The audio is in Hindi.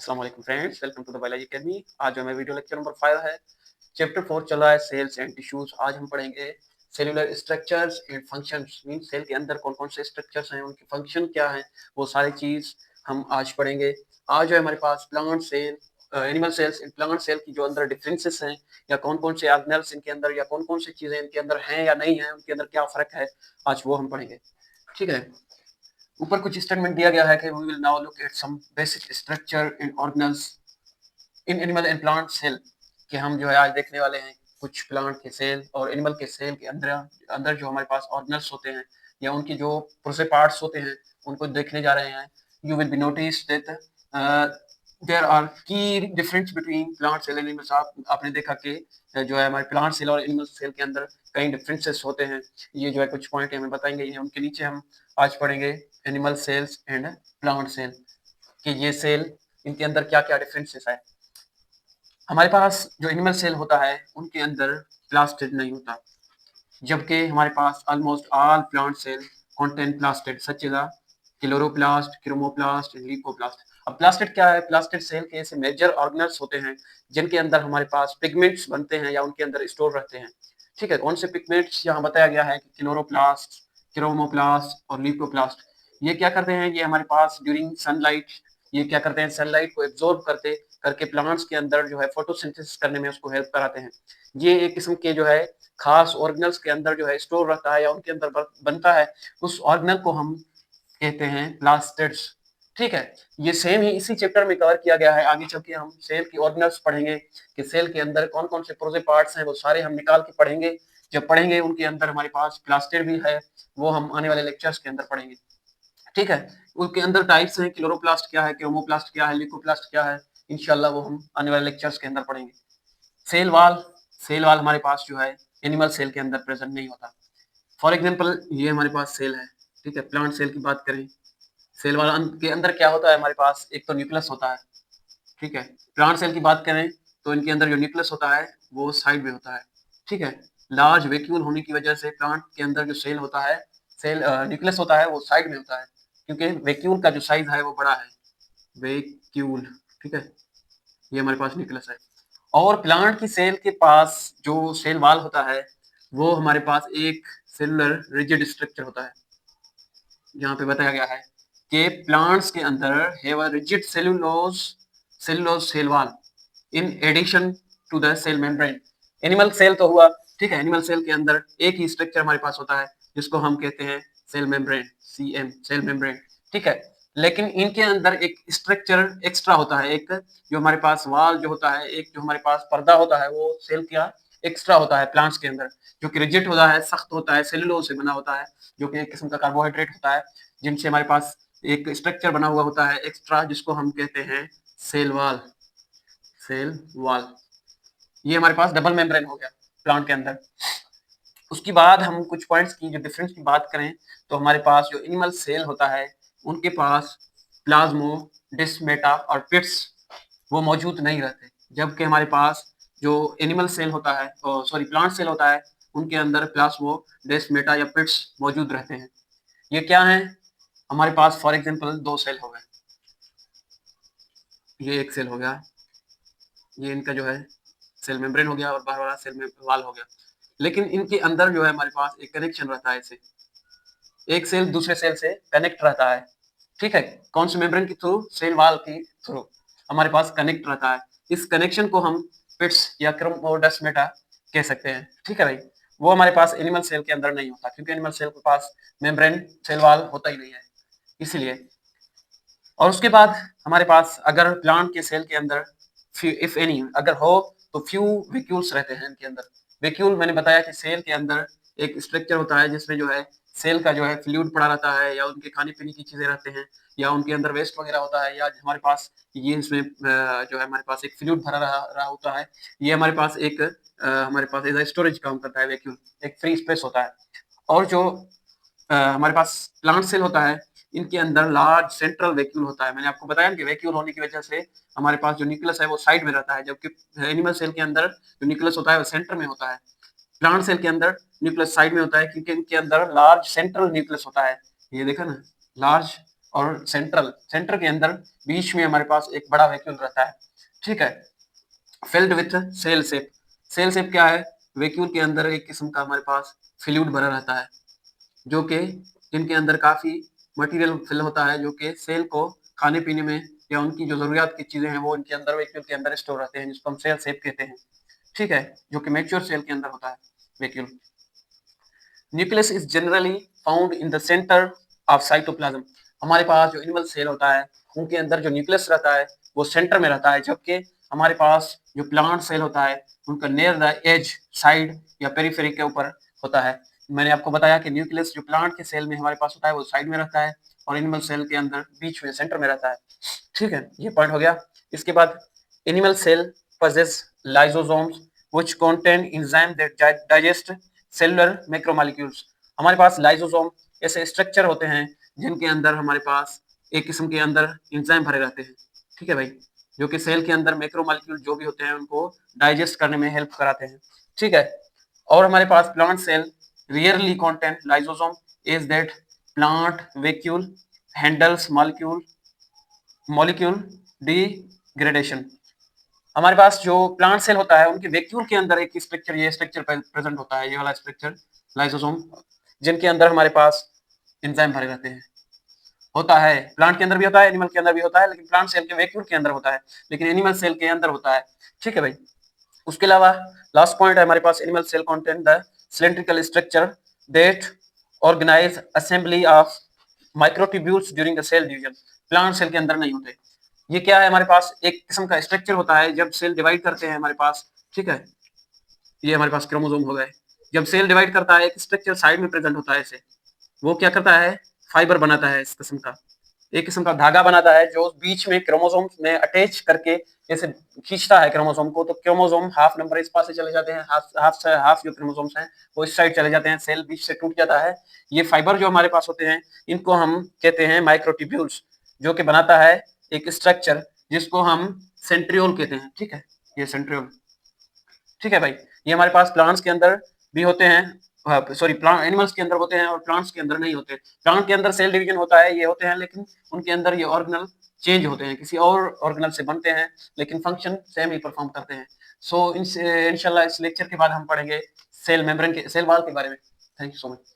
अस्सलाम वालेकुम friends, welcome to the biology academy. आज जो हमें वीडियो लेक्चर नंबर 5 है। चैप्टर 4 चल रहा है सेल्स एंड टिश्यूज। आज हम पढ़ेंगे cellular structures and functions. Mean cell के अंदर कौन कौन से स्ट्रक्चर्स हैं, उनके फंक्शन क्या हैं, वो सारी चीज हम आज पढ़ेंगे। आज जो है हमारे पास plant cell, animal cells and plant cell की जो अंदर डिफरेंसेस हैं, या कौन कौन से ऑर्गेनेल्स इनके अंदर, या कौन कौन सी चीजें इनके अंदर हैं या नहीं है, उनके अंदर क्या फर्क है, आज वो हम पढ़ेंगे। ठीक है। ऊपर कुछ स्टेटमेंट दिया गया है कि we will now look at some basic structure and organelles in animal and plant cell. कि हम जो है आज देखने वाले हैं कुछ प्लांट के सेल और एनिमल के सेल के अंदर अंदर जो हमारे पास ऑर्गेनल्स होते हैं, या उनकी जो प्रोसे पार्ट्स होते हैं, उनको देखने जा रहे हैं। You will be notice that there are key difference between plant cell and animals. आपने देखा कि जो है हमारे प्लांट सेल और एनिमल सेल के अंदर कई डिफरेंसेस होते हैं। ये जो है कुछ पॉइंट हमें बताएंगे, ये उनके नीचे हम आज पढ़ेंगे animal cells and plant cell, कि ये सेल इनके अंदर क्या क्या डिफरेंसेस है। हमारे पास जो एनिमल सेल होता है उनके अंदर प्लास्टिड नहीं होता, जबकि हमारे पास almost all plant cell contain plastid such as chloroplast, chromoplast, leucoplast. अब प्लास्टिड क्या है? प्लास्टिड सेल के ऐसे मेजर ऑर्गेनल्स होते हैं जिनके अंदर हमारे पास पिगमेंट्स बनते हैं या उनके अंदर स्टोर रहते हैं। ठीक है। कौन से पिगमेंट्स यहाँ बताया गया है कि क्लोरोप्लास्ट, क्रोमोप्लास्ट और लीकोप्लास्ट। ये क्या करते हैं? ये हमारे पास ड्यूरिंग सनलाइट, ये क्या करते हैं? सनलाइट को एब्जॉर्ब करते करके प्लांट्स के अंदर जो है फोटोसिंथेसिस करने में उसको हेल्प कराते हैं। ये एक किस्म के जो है खास ऑर्गेनल्स के अंदर जो है स्टोर रहता है या उनके अंदर बनता है, उस ऑर्गेनल को हम कहते हैं प्लास्टिड्स। ठीक है। ये सेम ही इसी चैप्टर में कवर किया गया है। आगे चल के हम सेल की ऑर्गेनल्स पढ़ेंगे कि सेल के अंदर कौन कौन से प्रोजे पार्ट्स हैं, वो सारे हम निकाल के पढ़ेंगे। जब पढ़ेंगे उनके अंदर हमारे पास प्लास्टिड भी है, वो हम आने वाले लेक्चर्स के अंदर पढ़ेंगे। ठीक है। उसके अंदर टाइप्स हैं, क्लोरोप्लास्ट क्या है, क्रोमोप्लास्ट क्या है, ल्यूकोप्लास्ट क्या है, इंशाल्लाह वो हम आने वाले लेक्चर्स के अंदर पढ़ेंगे। सेल वाल, सेल वाल हमारे पास जो है एनिमल सेल के अंदर प्रेजेंट नहीं होता। फॉर एग्जांपल ये हमारे पास सेल है। ठीक है। प्लांट सेल की बात करें, सेल वाल के अंदर क्या होता है? हमारे पास एक तो न्यूक्लियस होता है। ठीक है। प्लांट सेल की बात करें तो इनके अंदर जो न्यूक्लियस होता है वो साइड में होता है। ठीक है। लार्ज वैक्यूल होने की वजह से प्लांट के अंदर जो सेल होता है, सेल न्यूक्लियस होता है वो साइड में होता है, क्योंकि वैक्यूल का जो साइज है वो बड़ा है। वैक्यूल। ठीक है। ये हमारे पास न्यूक्लियस है। और प्लांट की सेल के पास जो सेल वाल होता है, वो हमारे पास एक सेलुलर रिजिड स्ट्रक्चर होता है। यहाँ पे बताया गया है कि प्लांट्स के अंदर have a rigid cellulose cellulose cell wall in addition to the cell membrane. Animal cell तो हुआ। ठीक है। एनिमल सेल के अंदर एक ही स्ट्रक्चर हमारे पास होता है जिसको हम कहते हैं cell membrane, CM, cell membrane. ठीक है। लेकिन इनके अंदर एक स्ट्रक्चर एक्स्ट्रा होता है, एक जो हमारे पास वाल जो होता है, एक जो हमारे पास पर्दा होता है, वो सेल का एक्स्ट्रा होता है प्लांट्स के अंदर, जो कि रिजिड होता है, सख्त होता है, सेलुलोज से बना होता है, जो कि एक किस्म का कार्बोहाइड्रेट होता है, जिनसे हमारे पास एक स्ट्रक्चर बना हुआ होता है एक्स्ट्रा, जिसको हम कहते हैं सेल वॉल, सेल वॉल। ये हमारे पास डबल मेम्ब्रेन हो गया प्लांट के अंदर। उसके बाद हम कुछ पॉइंट्स की जो डिफरेंस की बात करें तो हमारे पास जो एनिमल सेल होता है उनके पास प्लाज्मोडेस्माटा और पिट्स वो मौजूद नहीं रहते, जबकि हमारे पास जो एनिमल सेल होता है, सॉरी प्लांट सेल होता है, उनके अंदर प्लाज्मोडेस्माटा या पिट्स मौजूद रहते हैं। ये क्या है? हमारे पास फॉर एग्जांपल दो सेल हो गए, ये एक सेल हो गया, ये इनका जो है सेल मेम्ब्रेन हो गया और बाहर वाला सेल में वाल हो गया। लेकिन इनके अंदर जो है हमारे पास एक कनेक्शन रहता है, इसे एक सेल दूसरे सेल से कनेक्ट रहता है। ठीक है। कौन से मेम्ब्रेन के थ्रू? सेल वाल के थ्रू हमारे पास कनेक्ट रहता है। इस कनेक्शन को हम पिट्स या क्रोमोडेस्माटा कह सकते हैं। ठीक है भाई। वो हमारे पास एनिमल सेल के अंदर नहीं होता, क्योंकि एनिमल सेल के पास मेम्ब्रेन सेल वाल होता ही नहीं है, इसलिए। और उसके बाद हमारे पास अगर प्लांट के सेल के अंदर इफ एनी अगर हो तो फ्यू वैक्यूल्स रहते हैं इनके अंदर। वैक्यूल मैंने बताया कि सेल के अंदर एक स्ट्रक्चर होता है जिसमें जो है सेल का जो है फ्लूइड पड़ा रहता है, या उनके खाने पीने की चीजें रहते हैं, या उनके अंदर वेस्ट वगैरह होता है, या हमारे पास ये इसमें जो है हमारे पास एक फ्लूइड भरा रहा होता है। ये हमारे पास एक हमारे पास एज स्टोरेज काम करता है वैक्यूल, एक फ्री स्पेस होता है। और जो हमारे पास प्लांट सेल होता है, इनके अंदर लार्ज सेंट्रल वैक्यूल होता है। मैंने आपको बताया कि वैक्यूल होने की वजह से हमारे पास जो न्यूक्लियस है वो साइड में रहता है, जबकि एनिमल सेल के अंदर जो न्यूक्लियस होता है वो सेंटर में होता है। प्लांट सेल के अंदर न्यूक्लियस साइड में होता है, क्योंकि इनके अंदर लार्ज सेंट्रल न्यूक्लियस होता है। ये देखा ना, लार्ज और सेंटर के अंदर बीच में हमारे पास एक बड़ा वैक्यूल रहता है, ठीक है, filled with cell shape. Cell shape क्या है? वैक्यूल के अंदर एक किस्म का हमारे पास फ्लूइड भरा रहता है, जो कि जिनके अंदर काफी मटेरियल फिल होता है, जो कि सेल को खाने पीने में या उनकी जो जरूरियात की चीजें हैं वो इनके अंदर वैक्यूल के अंदर स्टोर रहते हैं, जिसको हम सेल शेप कहते हैं, ठीक है, जो कि मैच्योर सेल के अंदर होता है vacuole. Nucleus is generally found in the centre of cytoplasm. हमारे पास जो एनिमल सेल होता है उनके अंदर जो न्यूक्लियस रहता है वो सेंटर में रहता है, जबकि हमारे पास जो प्लांट सेल होता है उनका नियर द एज, साइड या पेरिफेरी के ऊपर होता है। मैंने आपको बताया कि न्यूक्लियस जो प्लांट के सेल में हमारे पास होता है वो साइड में रहता है और एनिमल सेल के अंदर बीच में सेंटर में रहता है, ठीक है, ये पॉइंट हो गया। इसके बाद animal cell possess lysosomes which contain enzyme that digest cellular macromolecules। हमारे पास लाइसोसोम ऐसे स्ट्रक्चर होते हैं जिनके अंदर हमारे पास एक किस्म के अंदर एंजाइम भरे रहते हैं, ठीक है भाई, जो कि सेल के अंदर मैक्रोमोलेक्यूल जो भी होते हैं उनको डाइजेस्ट करने में हेल्प कराते हैं, ठीक है। और हमारे पास plant cell rarely contain lysosome is that plant vacuole handles molecule degradation. हमारे पास जो प्लांट सेल होता है उनके वैक्यूल के अंदर एक स्ट्रक्चर, ये स्ट्रक्चर प्रेजेंट होता है, ये वाला स्ट्रक्चर लाइसोसोम, जिनके अंदर हमारे पास एंजाइम भरे रहते हैं, होता है प्लांट के अंदर भी होता है, एनिमल के अंदर भी होता है, लेकिन प्लांट सेल के वैक्यूल के अंदर होता है, लेकिन एनिमल सेल के अंदर होता है, ठीक है भाई। उसके अलावा लास्ट पॉइंट है हमारे पास, animal cell contain the cylindrical structure that organize assembly of microtubules during the cell division. Plant cell के अंदर नहीं होते। ये क्या है? हमारे पास एक किस्म का स्ट्रक्चर होता है जब सेल डिवाइड करते हैं हमारे पास, ठीक है, ये हमारे पास क्रोमोसोम हो गए। जब सेल डिवाइड करता है एक स्ट्रक्चर साइड में प्रेजेंट होता है ऐसे, वो क्या करता है? फाइबर बनाता है, इस किस्म का एक किस्म का धागा बनाता है जो बीच में क्रोमोसोम में अटैच करके जैसे खींचता है क्रोमोसोम को, तो क्रोमोसोम हाफ नंबर इस पास से चले जाते हैं, हाफ जो क्रोमोसोम्स हैं वो इस साइड चले जाते हैं, सेल बीच से टूट जाता है। ये फाइबर जो हमारे पास होते हैं इनको हम कहते हैं माइक्रोट्यूब्यूल्स, जो कि बनाता है एक स्ट्रक्चर जिसको हम सेंट्रियोल कहते हैं, ठीक है, ये सेंट्रियोल, ठीक है भाई। ये हमारे पास प्लांट्स के अंदर भी होते हैं, सॉरी प्लांट एनिमल्स के अंदर होते हैं और प्लांट्स के अंदर नहीं होते। प्लांट के अंदर सेल डिवीजन होता है, ये होते हैं, लेकिन उनके अंदर ये ऑर्गेनल चेंज होते हैं, किसी और ऑर्गेनल से बनते हैं, लेकिन फंक्शन सेम ही परफॉर्म करते हैं। सो इंशाल्लाह इस लेक्चर के बाद हम पढ़ेंगे सेल मेम्ब्रेन के, सेल वॉल के बारे में। Thank you so much.